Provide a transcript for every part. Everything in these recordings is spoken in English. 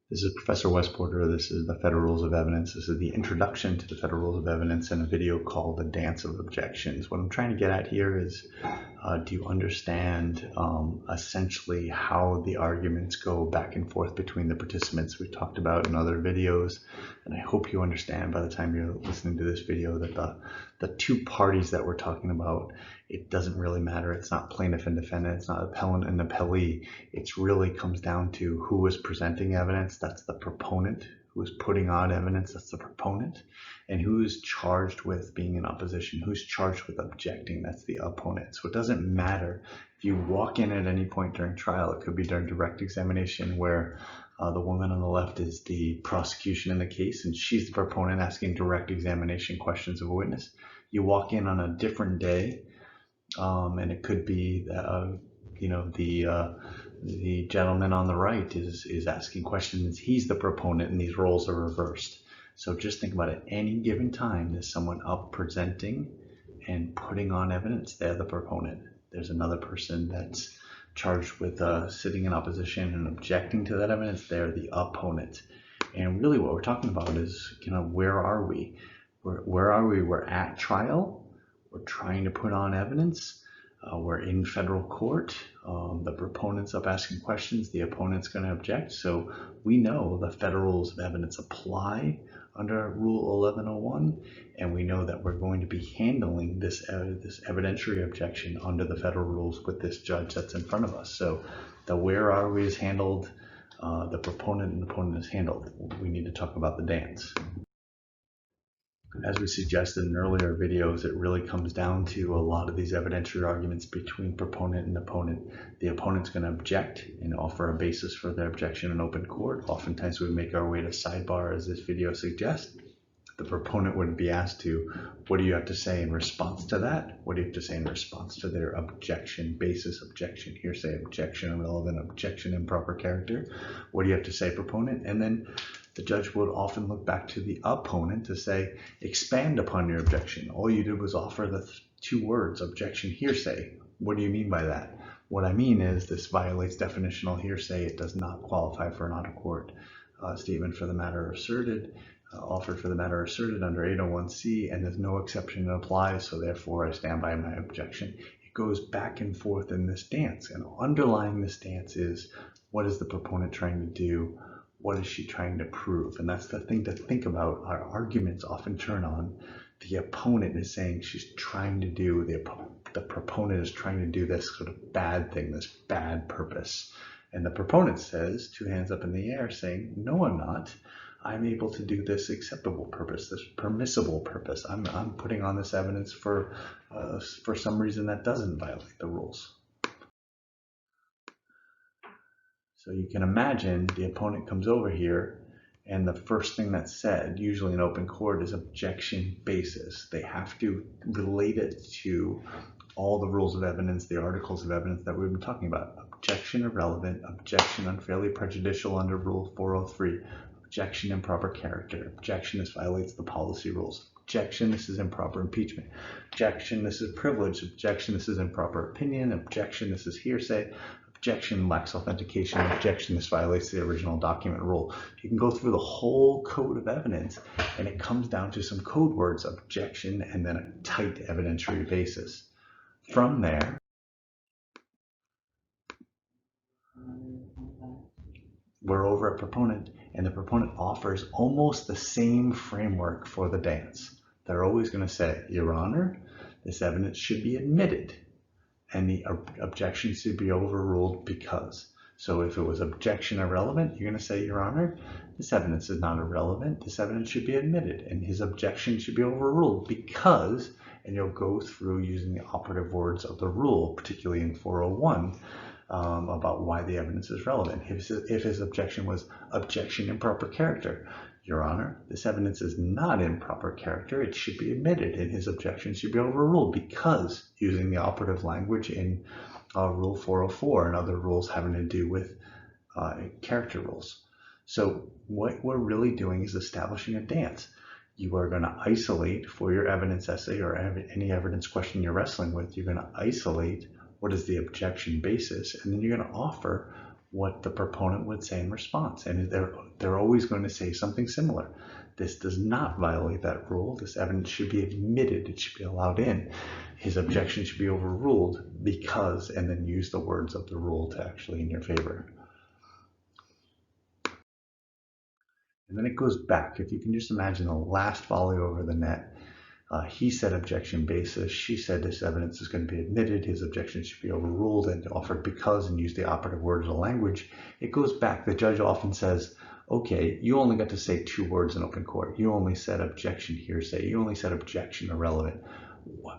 This is Professor Westporter. This is the Federal Rules of Evidence. This is the introduction to the Federal Rules of Evidence in a video called The Dance of Objections. What I'm trying to get at here is, do you understand essentially how the arguments go back and forth between the participants we talked about in other videos? And I hope you understand by the time you're listening to this video that the two parties that we're talking about, it doesn't really matter. It's not plaintiff and defendant. It's not appellant and appellee. It really comes down to who is presenting evidence. That's the proponent. Who is putting on evidence. That's the proponent. And who is charged with being in opposition. Who's charged with objecting. That's the opponent. So it doesn't matter if you walk in at any point during trial. It could be during direct examination where the woman on the left is the prosecution in the case and she's the proponent asking direct examination questions of a witness. You walk in on a different day. And it could be, the gentleman on the right is asking questions. He's the proponent, and these roles are reversed. So just think about it. Any given time, there's someone up presenting and putting on evidence. They're the proponent. There's another person that's charged with sitting in opposition and objecting to that evidence. They're the opponent. And really, what we're talking about is, where are we? Where are we? We're at trial. We're trying to put on evidence. We're in federal court. The proponent's up asking questions. The opponent's going to object. So we know the Federal Rules of Evidence apply under Rule 1101, and we know that we're going to be handling this evidentiary objection under the federal rules with this judge that's in front of us. So the where are we is handled. The proponent and opponent is handled. We need to talk about the dance. As we suggested in earlier videos, it really comes down to a lot of these evidentiary arguments between proponent and opponent. The opponent's going to object and offer a basis for their objection in open court. Oftentimes we make our way to sidebar, as this video suggests. The proponent would be asked to, what do you have to say in response to that? What do you have to say in response to their objection basis, objection hearsay, objection irrelevant, objection improper character? What do you have to say, proponent? And then the judge would often look back to the opponent to say, expand upon your objection. All you did was offer the two words, objection hearsay. What do you mean by that? What I mean is this violates definitional hearsay. It does not qualify for an out-of-court statement for the matter asserted. Offered for the matter asserted under 801C, and there's no exception that applies, so therefore I stand by my objection. It goes back and forth in this dance, and underlying this dance is, what is the proponent trying to do? What is she trying to prove? And that's the thing to think about. Our arguments often turn on the opponent is saying she's trying to do, the proponent is trying to do this sort of bad thing, this bad purpose. And the proponent says, two hands up in the air, saying, no, I'm not. I'm able to do this acceptable purpose, this permissible purpose. I'm putting on this evidence for some reason that doesn't violate the rules. So you can imagine the opponent comes over here, and the first thing that's said, usually in open court, is objection basis. They have to relate it to all the rules of evidence, the articles of evidence that we've been talking about. Objection irrelevant, objection unfairly prejudicial under Rule 403. Objection improper character. Objection, this violates the policy rules. Objection, this is improper impeachment. Objection, this is privilege. Objection, this is improper opinion. Objection, this is hearsay. Objection, lacks authentication. Objection, this violates the original document rule. You can go through the whole code of evidence, and it comes down to some code words, objection, and then a tight evidentiary basis. From there, we're over at proponent, and the proponent offers almost the same framework for the dance. They're always going to say, Your Honor, this evidence should be admitted, and the objection should be overruled because. So if it was objection irrelevant, you're going to say, Your Honor, this evidence is not irrelevant. This evidence should be admitted, and his objection should be overruled because, and you'll go through using the operative words of the rule, particularly in 401, about why the evidence is relevant. If his objection was objection improper character, Your Honor, this evidence is not improper character. It should be admitted, and his objection should be overruled because, using the operative language in Rule 404 and other rules having to do with character rules. So what we're really doing is establishing a dance. You are going to isolate for your evidence essay or any evidence question you're wrestling with. You're going to isolate what is the objection basis, and then you're going to offer what the proponent would say in response. And they're always going to say something similar. This does not violate that rule. This evidence should be admitted. It should be allowed in. His objection should be overruled because, and then use the words of the rule to actually in your favor. And then it goes back. If you can just imagine the last volley over the net, he said objection basis. She said this evidence is going to be admitted. His objection should be overruled and offered because, and use the operative words of the language. It goes back. The judge often says, okay, you only got to say 2 words in open court. You only said objection hearsay. You only said objection irrelevant.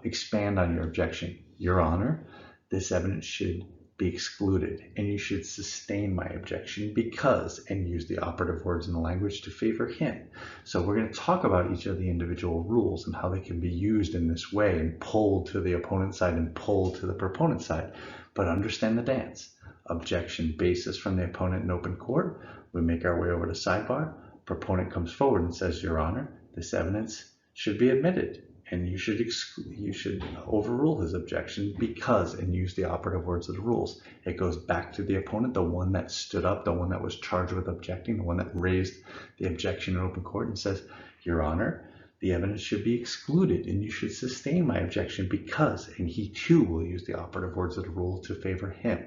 Expand on your objection. Your Honor, this evidence should be excluded, and you should sustain my objection because, and use the operative words in the language to favor him. So we're going to talk about each of the individual rules and how they can be used in this way and pulled to the opponent's side and pulled to the proponent's side. But understand the dance. Objection basis from the opponent in open court. We make our way over to sidebar. Proponent comes forward and says, Your Honor, this evidence should be admitted, and you should overrule his objection because, and use the operative words of the rules. It goes back to the opponent, the one that stood up, the one that was charged with objecting, the one that raised the objection in open court, and says, Your Honor, the evidence should be excluded, and you should sustain my objection because, and he too will use the operative words of the rule to favor him.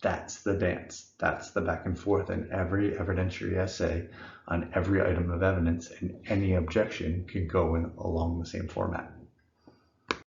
That's the dance. That's the back and forth in every evidentiary essay on every item of evidence, and any objection can go in along the same format.